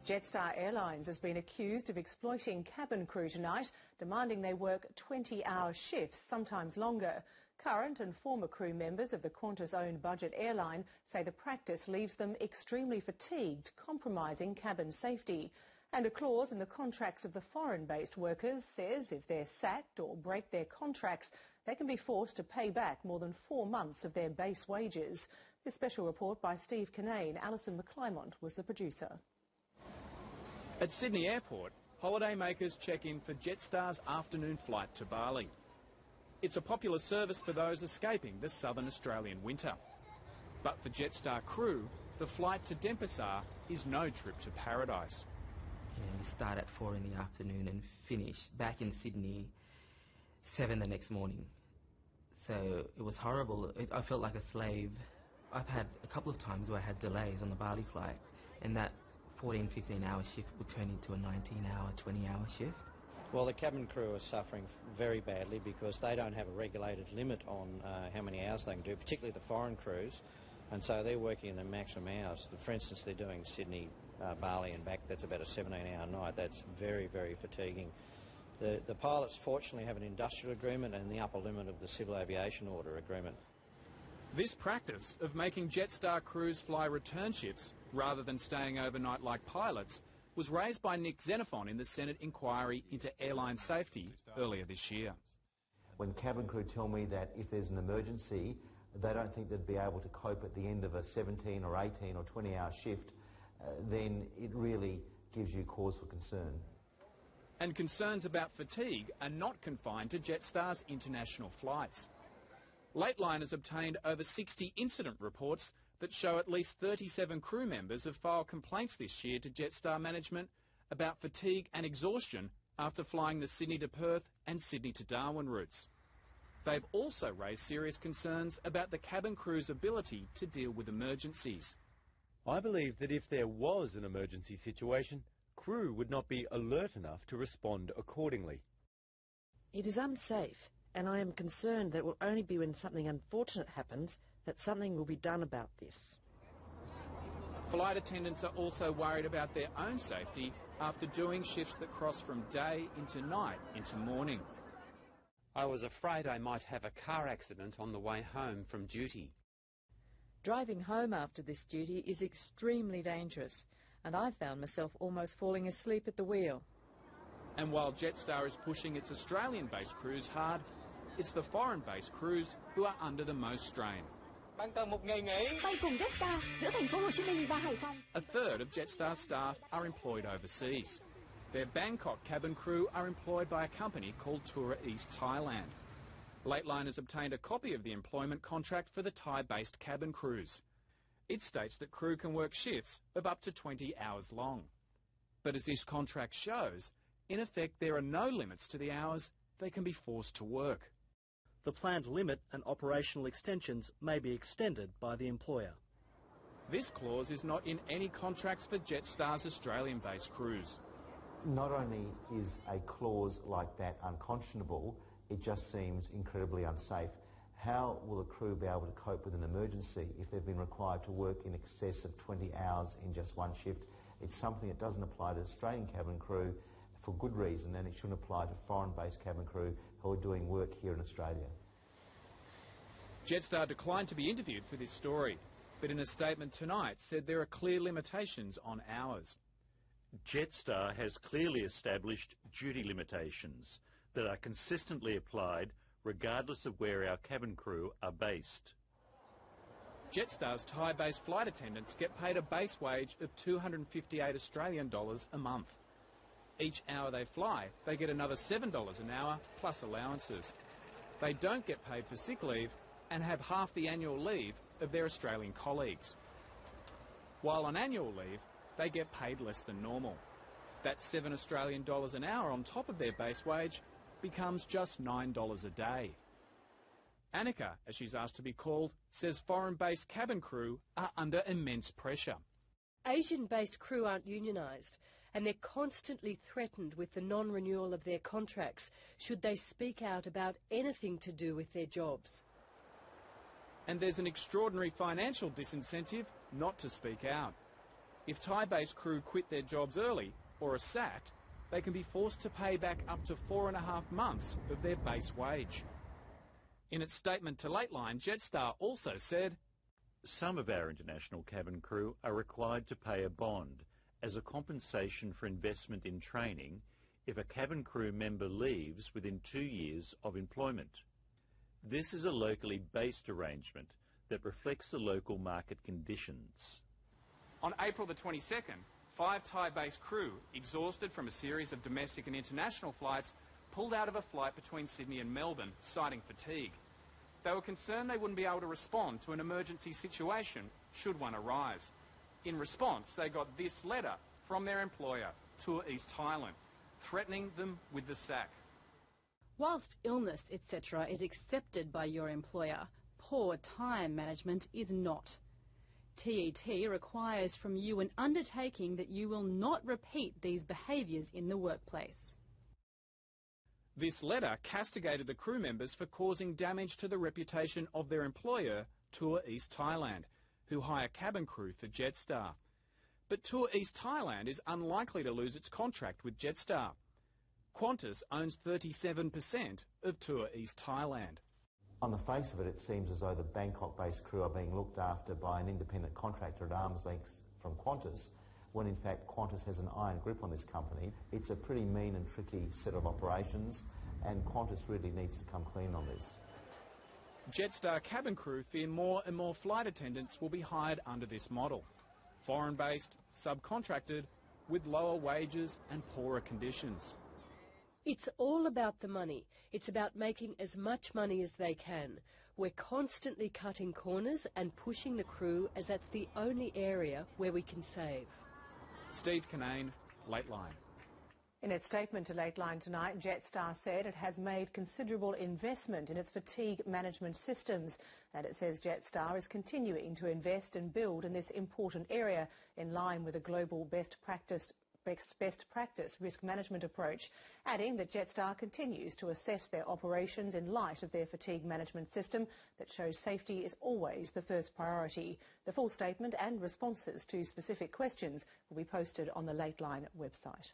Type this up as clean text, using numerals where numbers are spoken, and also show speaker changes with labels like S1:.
S1: Jetstar Airlines has been accused of exploiting cabin crew tonight, demanding they work 20-hour shifts, sometimes longer. Current and former crew members of the Qantas-owned budget airline say the practice leaves them extremely fatigued, compromising cabin safety. And a clause in the contracts of the foreign-based workers says if they're sacked or break their contracts, they can be forced to pay back more than 4 months of their base wages. This special report by Steve Kinane. Alison McClymont was the producer.
S2: At Sydney Airport, holidaymakers check in for Jetstar's afternoon flight to Bali. It's a popular service for those escaping the southern Australian winter. But for Jetstar crew, the flight to Denpasar is no trip to paradise.
S3: Yeah, we start at 4 in the afternoon and finish back in Sydney 7 the next morning. So it was horrible. I felt like a slave. I've had a couple of times where I had delays on the Bali flight, and that 14, 15-hour shift would turn into a 19-hour, 20-hour shift.
S4: Well, the cabin crew are suffering very badly because they don't have a regulated limit on how many hours they can do, particularly the foreign crews, and so they're working in the maximum hours. For instance, they're doing Sydney, Bali and back. That's about a 17-hour night. That's very, very fatiguing. The pilots fortunately have an industrial agreement and the upper limit of the Civil Aviation Order agreement.
S2: This practice of making Jetstar crews fly return shifts rather than staying overnight like pilots was raised by Nick Xenophon in the Senate inquiry into airline safety earlier this year.
S5: When cabin crew tell me that if there's an emergency, they don't think they'd be able to cope at the end of a 17 or 18 or 20-hour shift, then it really gives you cause for concern.
S2: And concerns about fatigue are not confined to Jetstar's international flights. Lateline has obtained over 60 incident reports that show at least 37 crew members have filed complaints this year to Jetstar management about fatigue and exhaustion after flying the Sydney to Perth and Sydney to Darwin routes. They've also raised serious concerns about the cabin crew's ability to deal with emergencies.
S6: I believe that if there was an emergency situation, crew would not be alert enough to respond accordingly.
S7: It is unsafe, and I am concerned that it will only be when something unfortunate happens that something will be done about this.
S2: Flight attendants are also worried about their own safety after doing shifts that cross from day into night into morning.
S8: I was afraid I might have a car accident on the way home from duty.
S9: Driving home after this duty is extremely dangerous, and I found myself almost falling asleep at the wheel.
S2: And while Jetstar is pushing its Australian-based crews hard, it's the foreign-based crews who are under the most strain. A third of Jetstar staff are employed overseas. Their Bangkok cabin crew are employed by a company called Tour East Thailand. Lateline has obtained a copy of the employment contract for the Thai-based cabin crews. It states that crew can work shifts of up to 20 hours long. But as this contract shows, in effect there are no limits to the hours they can be forced to work.
S10: The planned limit and operational extensions may be extended by the employer.
S2: This clause is not in any contracts for Jetstar's Australian-based crews.
S5: Not only is a clause like that unconscionable, it just seems incredibly unsafe. How will a crew be able to cope with an emergency if they've been required to work in excess of 20 hours in just one shift? It's something that doesn't apply to Australian cabin crew for good reason, and it shouldn't apply to foreign-based cabin crew who are doing work here in Australia.
S2: Jetstar declined to be interviewed for this story, but in a statement tonight said there are clear limitations on hours.
S11: Jetstar has clearly established duty limitations that are consistently applied regardless of where our cabin crew are based.
S2: Jetstar's Thai-based flight attendants get paid a base wage of 258 Australian dollars a month. Each hour they fly, they get another $7 an hour plus allowances. They don't get paid for sick leave and have half the annual leave of their Australian colleagues. While on annual leave, they get paid less than normal. That's $7 Australian dollars an hour on top of their base wage becomes just $9 a day. Annika, as she's asked to be called, says foreign-based cabin crew are under immense pressure.
S12: Asian-based crew aren't unionised, and they're constantly threatened with the non-renewal of their contracts should they speak out about anything to do with their jobs.
S2: And there's an extraordinary financial disincentive not to speak out. If Thai-based crew quit their jobs early or are sacked, they can be forced to pay back up to 4.5 months of their base wage. In its statement to Lateline, Jetstar also said,
S11: "Some of our international cabin crew are required to pay a bond as a compensation for investment in training if a cabin crew member leaves within 2 years of employment. This is a locally based arrangement that reflects the local market conditions."
S2: On April the 22nd, 5 Thai-based crew, exhausted from a series of domestic and international flights, pulled out of a flight between Sydney and Melbourne, citing fatigue. They were concerned they wouldn't be able to respond to an emergency situation should one arise. In response, they got this letter from their employer, Tour East Thailand, threatening them with the sack.
S13: Whilst illness, etc. is accepted by your employer, poor time management is not. TET requires from you an undertaking that you will not repeat these behaviours in the workplace.
S2: This letter castigated the crew members for causing damage to the reputation of their employer, Tour East Thailand, who hire cabin crew for Jetstar. But Tour East Thailand is unlikely to lose its contract with Jetstar. Qantas owns 37% of Tour East Thailand.
S5: On the face of it, it seems as though the Bangkok-based crew are being looked after by an independent contractor at arm's length from Qantas, when in fact Qantas has an iron grip on this company. It's a pretty mean and tricky set of operations, and Qantas really needs to come clean on this.
S2: Jetstar cabin crew fear more and more flight attendants will be hired under this model. Foreign-based, subcontracted, with lower wages and poorer conditions.
S12: It's all about the money. It's about making as much money as they can. We're constantly cutting corners and pushing the crew as that's the only area where we can save.
S2: Steve Kinane, Lateline.
S1: In its statement to Lateline tonight, Jetstar said it has made considerable investment in its fatigue management systems, and it says Jetstar is continuing to invest and build in this important area in line with a global best practice risk management approach, adding that Jetstar continues to assess their operations in light of their fatigue management system that shows safety is always the first priority. The full statement and responses to specific questions will be posted on the Lateline website.